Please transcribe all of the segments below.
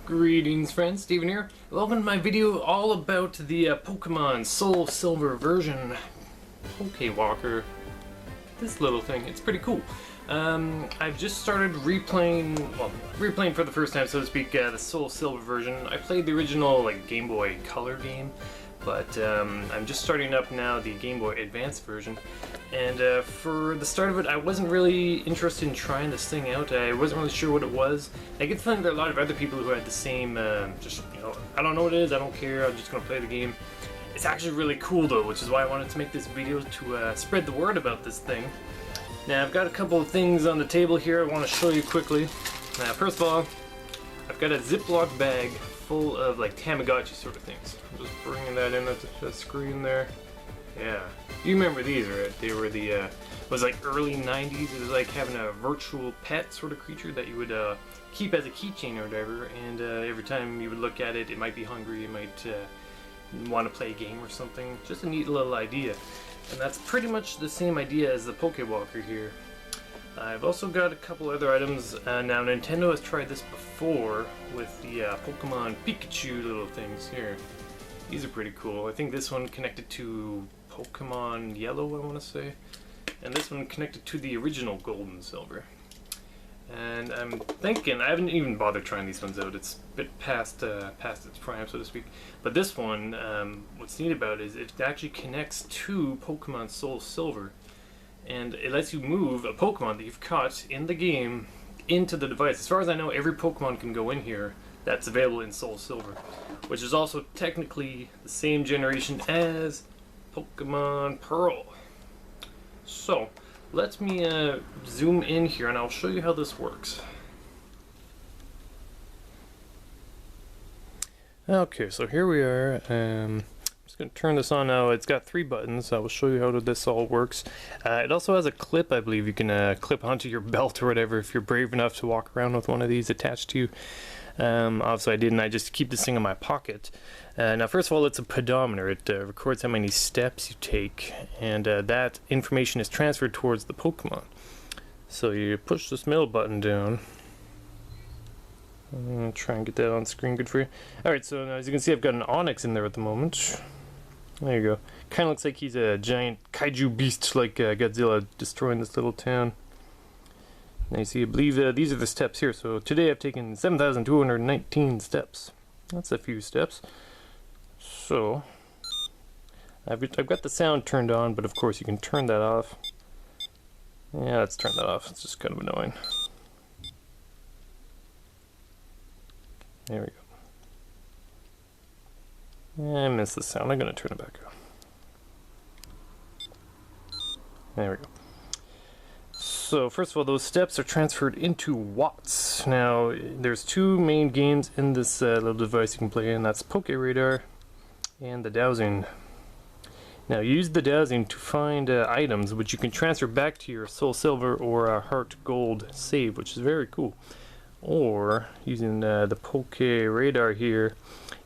Greetings friends, Steven here. Welcome to my video all about the Pokemon Soul Silver version Pokéwalker. This little thing, it's pretty cool. I've just started replaying for the first time, so to speak, the Soul Silver version. I played the original Game Boy Color game, but I'm just starting up now the Game Boy Advance version. And for the start of it, I wasn't really interested in trying this thing out. I wasn't really sure what it was. I get the feeling there are a lot of other people who had the same, I don't know what it is, I don't care, I'm just going to play the game. It's actually really cool though, which is why I wanted to make this video to spread the word about this thing. Now I've got a couple of things on the table here I want to show you quickly. First of all, I've got a Ziploc bag full of Tamagotchi sort of things. I'm just bringing that in at the screen there. Yeah, you remember these, right? They were the, it was early 90s. It was like having a virtual pet sort of creature that you would keep as a keychain or whatever, and every time you would look at it, it might be hungry, it might want to play a game or something. Just a neat little idea. And that's pretty much the same idea as the Pokéwalker here. I've also got a couple other items. Now Nintendo has tried this before with the Pokemon Pikachu little things here. These are pretty cool. I think this one connected to Pokemon Yellow, I want to say. And this one connected to the original Gold and Silver. And I'm thinking, I haven't even bothered trying these ones out. It's a bit past its prime, so to speak. But this one, what's neat about it is it actually connects to Pokemon Soul Silver. And it lets you move a Pokemon that you've caught in the game into the device. As far as I know, every Pokemon can go in here that's available in Soul Silver, which is also technically the same generation as Pokemon Pearl. So, let me zoom in here and I'll show you how this works. Okay, so here we are. I'm just going to turn this on now. It's got 3 buttons. I will show you how this all works. It also has a clip, I believe. You can clip onto your belt or whatever if you're brave enough to walk around with one of these attached to you. Obviously I didn't, I just keep this thing in my pocket. Now first of all, it's a pedometer. It records how many steps you take, and that information is transferred towards the Pokemon. So you push this middle button down. I'm going to try and get that on screen good for you. Alright, so now as you can see I've got an Onix in there at the moment. There you go. Kind of looks like he's a giant kaiju beast like Godzilla destroying this little town. Now you see, I believe these are the steps here. So today I've taken 7,219 steps. That's a few steps. So I've got the sound turned on, but of course you can turn that off. Yeah, let's turn that off. It's just kind of annoying. There we go. I missed the sound. I'm going to turn it back on. There we go. So first of all, those steps are transferred into watts. Now there's 2 main games in this little device you can play in. That's Pokéradar and the dowsing. Now use the dowsing to find items which you can transfer back to your Soul Silver or Heart Gold save, which is very cool. Or using the Pokéradar here,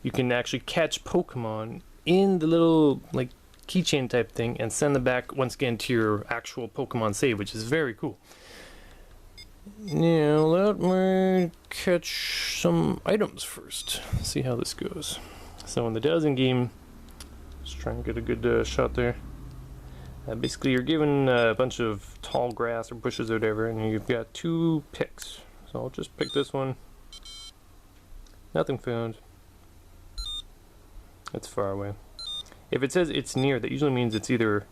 you can actually catch Pokemon in the little keychain type thing and send them back once again to your actual Pokemon save, which is very cool. Now let me catch some items first. See how this goes. So in the dowsing game, just try and get a good shot there. Basically you're given a bunch of tall grass or bushes or whatever, and you've got 2 picks. So I'll just pick this one. Nothing found. It's far away. If it says it's near, that usually means it's either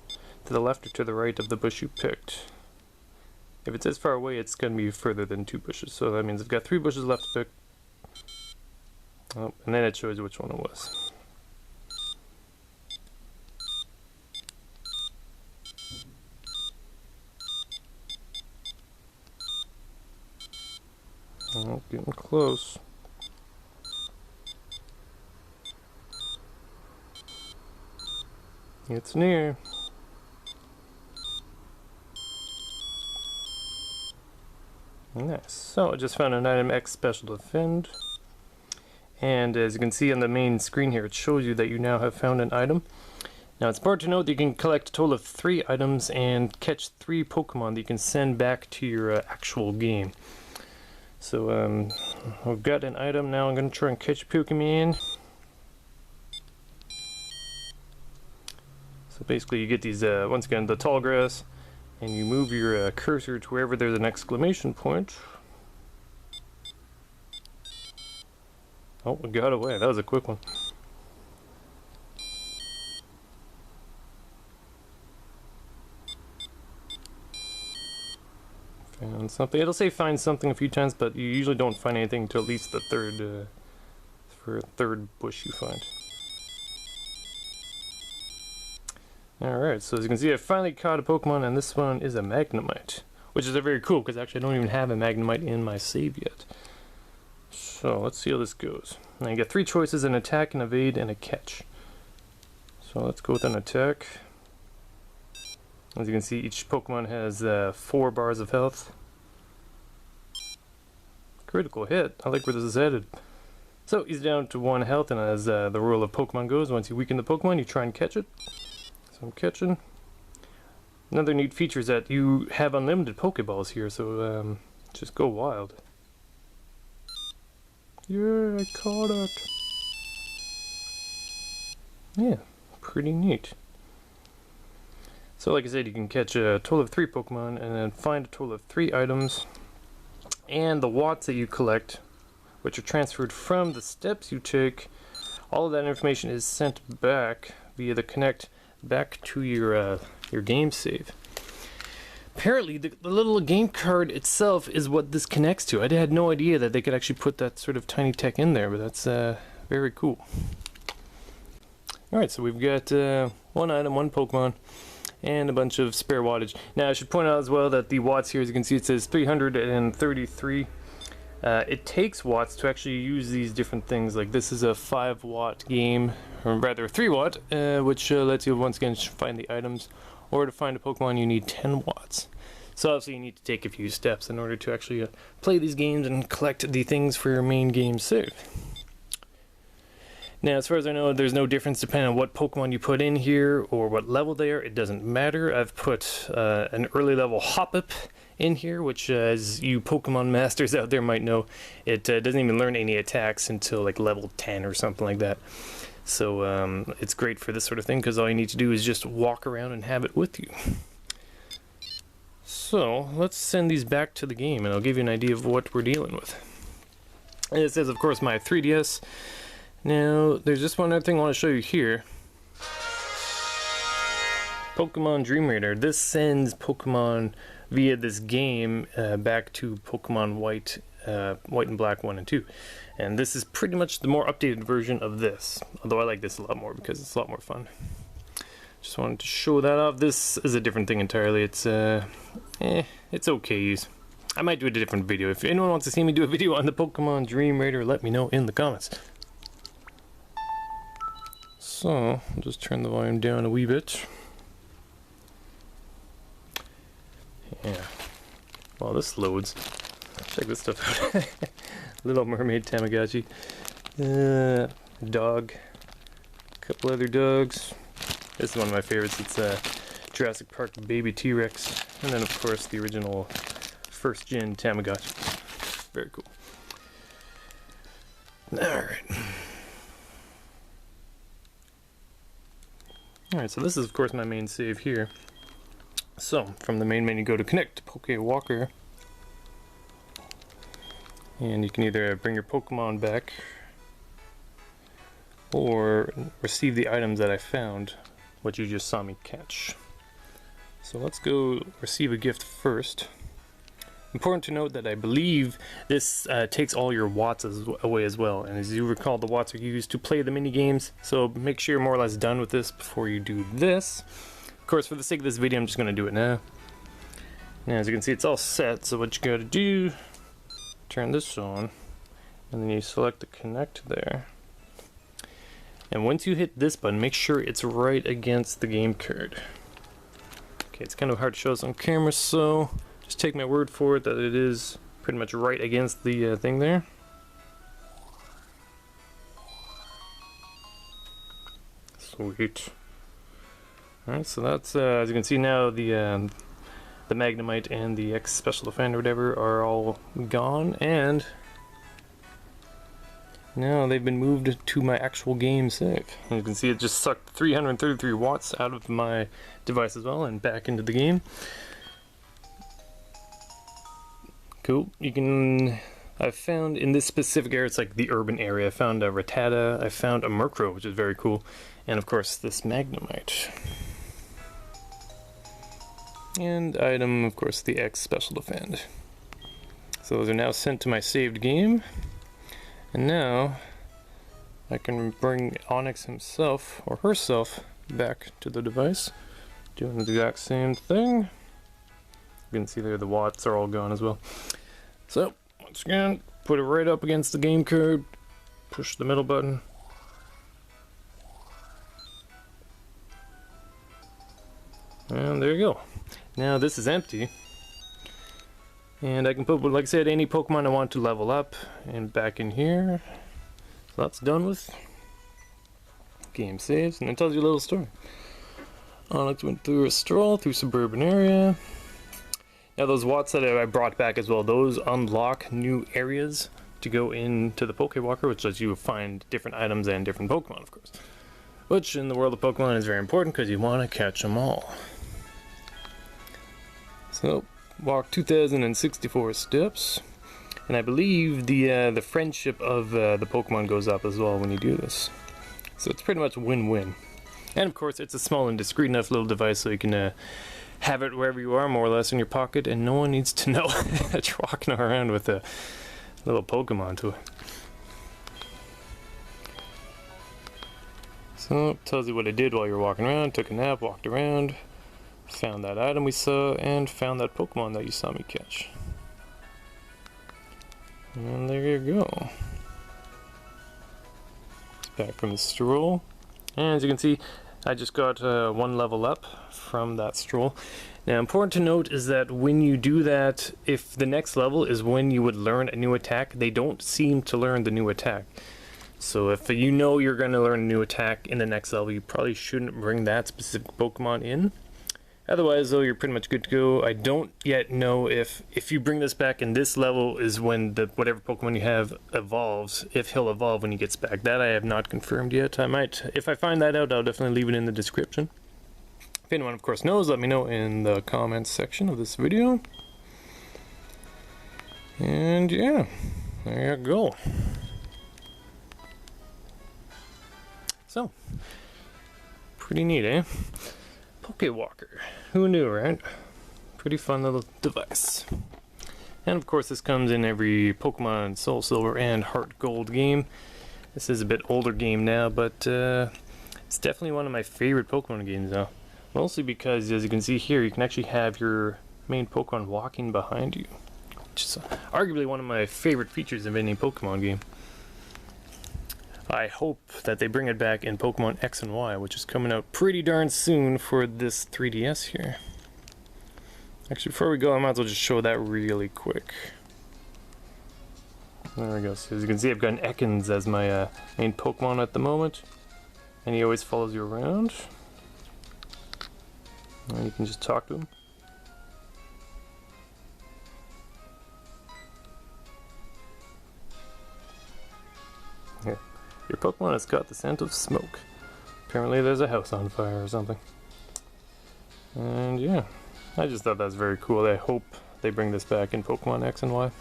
to the left or to the right of the bush you picked. If it says far away, it's going to be further than 2 bushes. So that means I've got 3 bushes left to pick. Oh, and then it shows you which one it was. Oh, getting close. It's near. Nice. So I just found an item X Special Defend. And as you can see on the main screen here, it shows you that you now have found an item. Now it's important to note that you can collect a total of 3 items and catch 3 Pokemon that you can send back to your actual game. So We've got an item. Now I'm going to try and catch a Pokemon. So basically you get these, once again, the tall grass, and you move your cursor to wherever there's an exclamation point. Oh, we got away. That was a quick one. Found something. It'll say find something a few times, but you usually don't find anything until at least the third bush you find. Alright, so as you can see, I finally caught a Pokemon, and this one is a Magnemite, which is very cool because actually I don't even have a Magnemite in my save yet. So let's see how this goes. Now you get 3 choices: an attack, an evade, and a catch. So let's go with an attack. As you can see, each Pokemon has 4 bars of health. Critical hit. I like where this is headed. So he's down to 1 health, and as the rule of Pokemon goes, once you weaken the Pokemon, you try and catch it. So I'm catching. Another neat feature is that you have unlimited Pokeballs here, so just go wild. Yeah, I caught it. Yeah, pretty neat. So like I said, you can catch a total of 3 Pokemon and then find a total of 3 items. And the watts that you collect, which are transferred from the steps you take, all of that information is sent back via the Connect back to your game save. Apparently, the little game card itself is what this connects to. I had no idea that they could actually put that sort of tiny tech in there, but that's very cool. Alright, so we've got 1 item, 1 Pokemon, and a bunch of spare wattage. Now I should point out as well that the watts here, as you can see, it says 333. It takes watts to actually use these different things. Like this is a 5 watt game, or rather 3 watt, which lets you once again find the items. Or to find a Pokemon you need 10 watts. So obviously you need to take a few steps in order to actually play these games and collect the things for your main game save. Now, as far as I know, there's no difference depending on what Pokemon you put in here or what level they are. It doesn't matter. I've put an early level Hoppip in here, which as you Pokemon Masters out there might know, it doesn't even learn any attacks until like level 10 or something like that. So it's great for this sort of thing because all you need to do is just walk around and have it with you. So let's send these back to the game and I'll give you an idea of what we're dealing with. And it says, of course, my 3DS. Now, there's just one other thing I want to show you here. Pokemon Dream Radar. This sends Pokemon via this game back to Pokemon White, White and Black 1 and 2. And this is pretty much the more updated version of this. Although I like this a lot more because it's a lot more fun. Just wanted to show that off. This is a different thing entirely. It's it's okay use. I might do a different video. If anyone wants to see me do a video on the Pokemon Dream Radar, let me know in the comments. So, I'll just turn the volume down a wee bit. Yeah. While this loads, check this stuff out. Little Mermaid Tamagotchi. Dog. A couple other dogs. This is one of my favorites. It's Jurassic Park Baby T-Rex. And then, of course, the original first-gen Tamagotchi. Very cool. Alright. Alright, so this is of course my main save here. So, from the main menu go to Connect Pokéwalker. And you can either bring your Pokemon back or receive the items that I found, what you just saw me catch. So let's go receive a gift first. Important to note that I believe this takes all your watts away as well, and as you recall, the watts are used to play the mini games, so make sure you're more or less done with this before you do this. Of course, for the sake of this video, I'm just going to do it now. Now, as you can see, it's all set, so what you got to do, turn this on, and then you select the connect there. And once you hit this button, make sure it's right against the game card. Okay, it's kind of hard to show this on camera, so just take my word for it that it is pretty much right against the thing there. Sweet. Alright, so that's, as you can see now, the Magnemite and the X Special Defender or whatever are all gone, and Now they've been moved to my actual game save. And you can see it just sucked 333 watts out of my device as well and back into the game. Cool. You can... I've found in this specific area, it's like the urban area, I found a Rattata, I found a Murkrow, which is very cool, and of course this Magnemite. And item, of course, the X Special Defend. So those are now sent to my saved game, and now I can bring Onix himself, or herself, back to the device, doing the exact same thing. You can see there the watts are all gone as well. So, once again, put it right up against the game card, push the middle button. And there you go. Now this is empty. And I can put, like I said, any Pokemon I want to level up, and back in here. So that's done with. Game saves, and it tells you a little story. Onix went through a stroll through suburban area. Now those watts that I brought back as well, those unlock new areas to go into the Pokéwalker, which lets you find different items and different Pokemon, of course. Which in the world of Pokemon is very important because you want to catch them all. So, walk 2,064 steps, and I believe the friendship of the Pokemon goes up as well when you do this. So it's pretty much win-win. And of course, it's a small and discreet enough little device so you can have it wherever you are, more or less in your pocket, and no one needs to know that you're walking around with a little Pokemon to it. So it tells you what I did while you were walking around, took a nap, walked around, found that item we saw, and found that Pokemon that you saw me catch. And there you go. Back from the stroll. And as you can see, I just got one level up from that stroll. Now, important to note is that when you do that, if the next level is when you would learn a new attack, they don't seem to learn the new attack. So if you know you're going to learn a new attack in the next level, you probably shouldn't bring that specific Pokemon in. Otherwise, though, you're pretty much good to go. I don't yet know if you bring this back in this level is when the whatever Pokemon you have evolves, if he'll evolve when he gets back. That I have not confirmed yet. I might, if I find that out, I'll definitely leave it in the description. If anyone, of course, knows, let me know in the comments section of this video. And yeah, there you go. So, pretty neat, eh? Pokéwalker. Who knew, right? Pretty fun little device. And of course this comes in every Pokemon Soul Silver and Heart Gold game. This is a bit older game now, but it's definitely one of my favorite Pokemon games now. Mostly because, as you can see here, you can actually have your main Pokemon walking behind you. Which is arguably one of my favorite features of any Pokemon game. I hope that they bring it back in Pokemon X and Y, which is coming out pretty darn soon for this 3DS here. Actually, before we go, I might as well just show that really quick. There we go. So as you can see, I've got an Ekans as my main Pokemon at the moment. And he always follows you around. And you can just talk to him. Here. Your Pokemon has got the scent of smoke. Apparently there's a house on fire or something. And yeah, I just thought that was very cool. I hope they bring this back in Pokemon X and Y.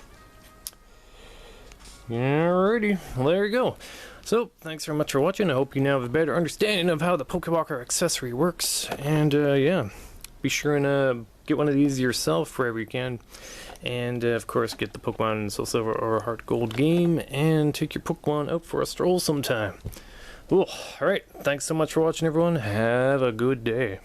Alrighty, well there you go. So, thanks very much for watching. I hope you now have a better understanding of how the Pokéwalker accessory works. And yeah, be sure and get one of these yourself wherever you can. And of course, get the Pokemon Soul Silver or Heart Gold game and take your Pokemon out for a stroll sometime. Cool. Alright, thanks so much for watching, everyone. Have a good day.